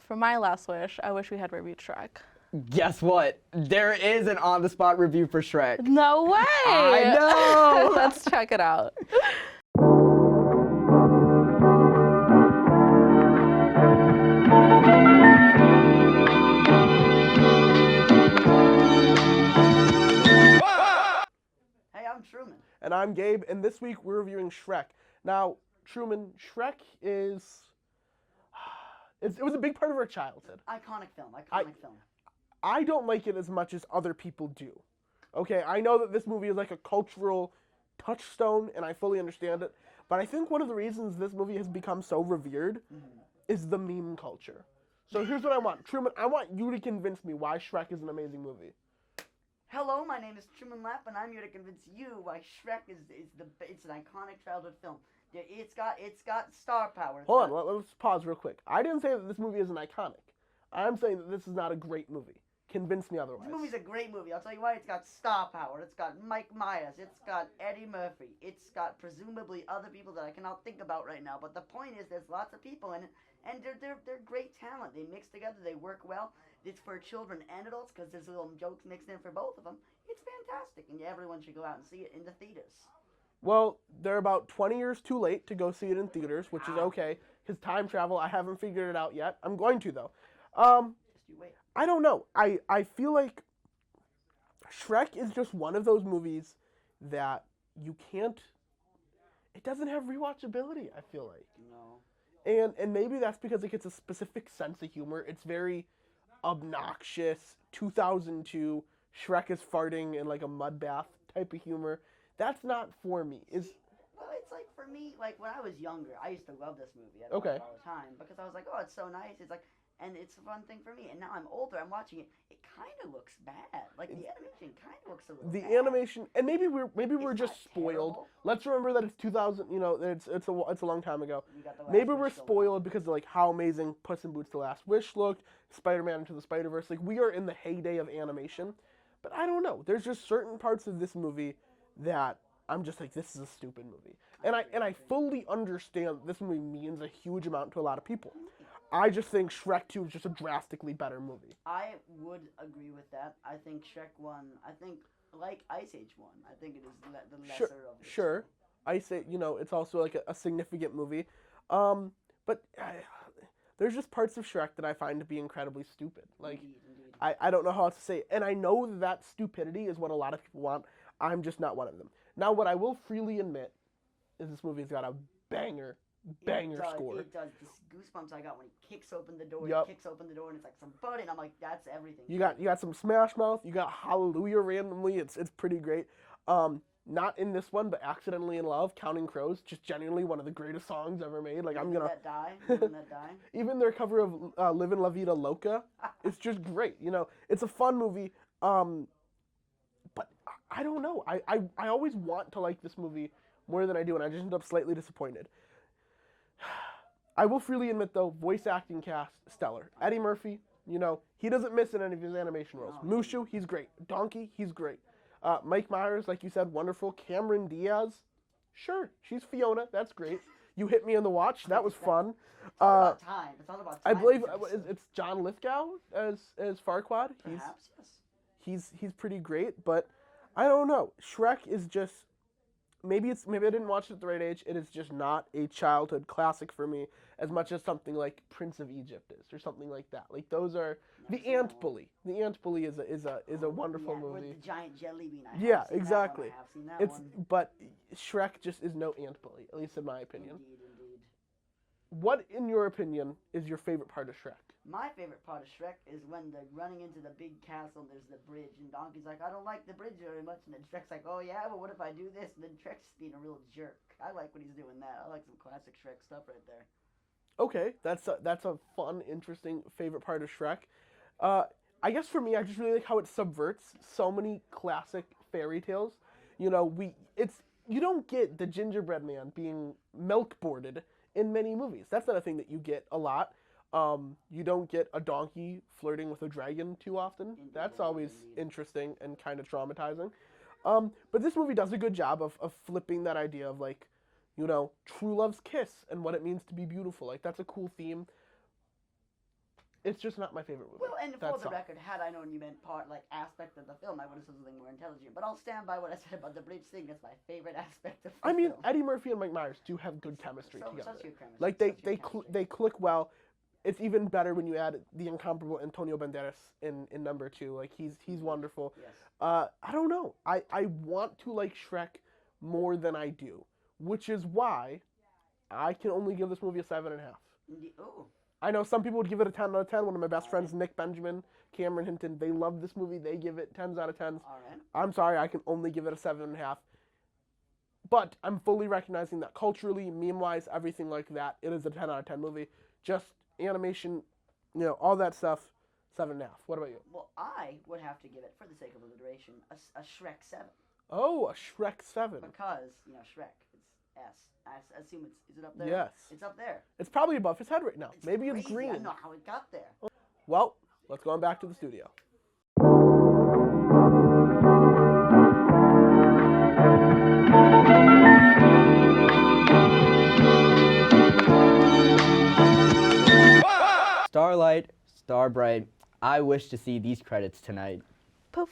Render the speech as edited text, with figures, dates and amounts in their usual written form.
for my last wish, I wish we had reviewed Shrek. Guess what? There is an on-the-spot review for Shrek. No way! I know! Let's check it out. Hey, I'm Truman. And I'm Gabe, and this week we're reviewing Shrek. Now, Truman, Shrek is... It was a big part of our childhood. Iconic film. I don't like it as much as other people do. Okay, I know that this movie is like a cultural touchstone, and I fully understand it, but I think one of the reasons this movie has become so revered is the meme culture. So here's what I want. Truman, I want you to convince me why Shrek is an amazing movie. Hello, my name is Truman Lapp, and I'm here to convince you why Shrek is an iconic childhood film. It's got star power. Hold on, let's pause real quick. I didn't say that this movie isn't iconic. I'm saying that this is not a great movie. Convince me otherwise. This movie's a great movie. I'll tell you why. It's got star power. It's got Mike Myers. It's got Eddie Murphy. It's got presumably other people that I cannot think about right now. But the point is, there's lots of people in it, and they're great talent. They mix together. They work well. It's for children and adults because there's little jokes mixed in for both of them. It's fantastic, and everyone should go out and see it in the theaters. Well, they're about 20 years too late to go see it in theaters, which is okay. His time travel, I haven't figured it out yet. I'm going to, though. Just you wait. I don't know. I feel like Shrek is just one of those movies that you can't... It doesn't have rewatchability, I feel like. No. And maybe that's because it gets a specific sense of humor. It's very obnoxious, 2002, Shrek is farting in like a mud bath type of humor. That's not for me. Well, it's like for me, like when I was younger, I used to love this movie. I Okay. watch it all the time because I was like, oh, it's so nice. It's like, and it's a fun thing for me. And now I'm older, I'm watching it. It kind of looks bad. Like the animation kind of looks a little. The bad. animation, and maybe we're It's just not spoiled. terrible. Let's remember that it's 2000. You know, it's a long time ago. You got the last Maybe wish we're still spoiled because of like how amazing Puss in Boots: The Last Wish looked, Spider-Man Into the Spider-Verse. Like we are in the heyday of animation, but I don't know. There's just certain parts of this movie that I'm just like, this is a stupid movie, and I fully understand this movie means a huge amount to a lot of people. I just think Shrek 2 is just a drastically better movie. I would agree with that. I think Shrek 1, I think, like Ice Age 1, I think it is the lesser of the Sure. two. I say, it's also like a significant movie. But there's just parts of Shrek that I find to be incredibly stupid. Like, Indeed. I don't know how else to say it. And I know that stupidity is what a lot of people want. I'm just not one of them. Now, what I will freely admit is this movie's got a banger score. It does. This goosebumps I got when he kicks open the door. Yup. He kicks open the door and it's like somebody, and I'm like, that's everything. You got some Smash Mouth. You got Hallelujah randomly. It's pretty great. Not in this one, but Accidentally in Love, Counting Crows, just genuinely one of the greatest songs ever made. Like I'm gonna Let die. Let that die. even their cover of Livin' La Vida Loca, it's just great. It's a fun movie. But I don't know. I always want to like this movie more than I do, and I just end up slightly disappointed. I will freely admit, though, voice acting cast, stellar. Eddie Murphy, he doesn't miss in any of his animation roles. No. Mushu, he's great. Donkey, he's great. Mike Myers, like you said, wonderful. Cameron Diaz, sure, she's Fiona, that's great. You Hit Me in the Watch, that was fun. It's all about time. It's all about time. I believe this episode. it's John Lithgow as Farquaad. Perhaps, yes. He's pretty great, but I don't know. Shrek is just maybe I didn't watch it at the right age. It is just not a childhood classic for me as much as something like Prince of Egypt is or something like that. Like those are the Ant Bully. The Ant Bully is a wonderful movie. With the giant jelly bean. Yeah, exactly. I have seen that one. But Shrek just is no Ant Bully, at least in my opinion. Indeed. What, in your opinion, is your favorite part of Shrek? My favorite part of Shrek is when they're running into the big castle and there's the bridge, and Donkey's like, I don't like the bridge very much, and then Shrek's like, oh yeah, well what if I do this? And then Shrek's just being a real jerk. I like when he's doing that. I like some classic Shrek stuff right there. Okay, that's a fun, interesting favorite part of Shrek. I guess for me, I just really like how it subverts so many classic fairy tales. You don't get the gingerbread man being milk boarded in many movies. That's not a thing that you get a lot. You don't get a donkey flirting with a dragon too often. That's always interesting and kind of traumatizing. But this movie does a good job of flipping that idea of like, true love's kiss and what it means to be beautiful. Like that's a cool theme. it's just not my favorite movie. Well, and for That's the all. record, had I known you meant aspect of the film, I would have said something more intelligent. But I'll stand by what I said about the bridge thing. That's my favorite aspect of the I mean, film. Eddie Murphy and Mike Myers do have good chemistry together. Such good chemistry. Like such good chemistry. they click well. It's even better when you add the incomparable Antonio Banderas in number 2. Like he's wonderful. Yes. I don't know. I want to like Shrek more than I do, which is why I can only give this movie a 7.5. Ooh. I know some people would give it a 10 out of 10. One of my best friends, Nick Benjamin, Cameron Hinton, they love this movie. They give it 10s out of 10s. All right. I'm sorry, I can only give it a 7.5. But I'm fully recognizing that culturally, meme-wise, everything like that, it is a 10 out of 10 movie. Just animation, all that stuff, 7.5. What about you? Well, I would have to give it, for the sake of alliteration, a Shrek 7. Oh, a Shrek 7. Because, Shrek, it's S. I assume is it up there? Yes. It's up there. It's probably above his head right now. Maybe it's crazy. I green. don't know how it got there. Well, let's go on back to the studio. Starlight, Starbright, I wish to see these credits tonight. Poof.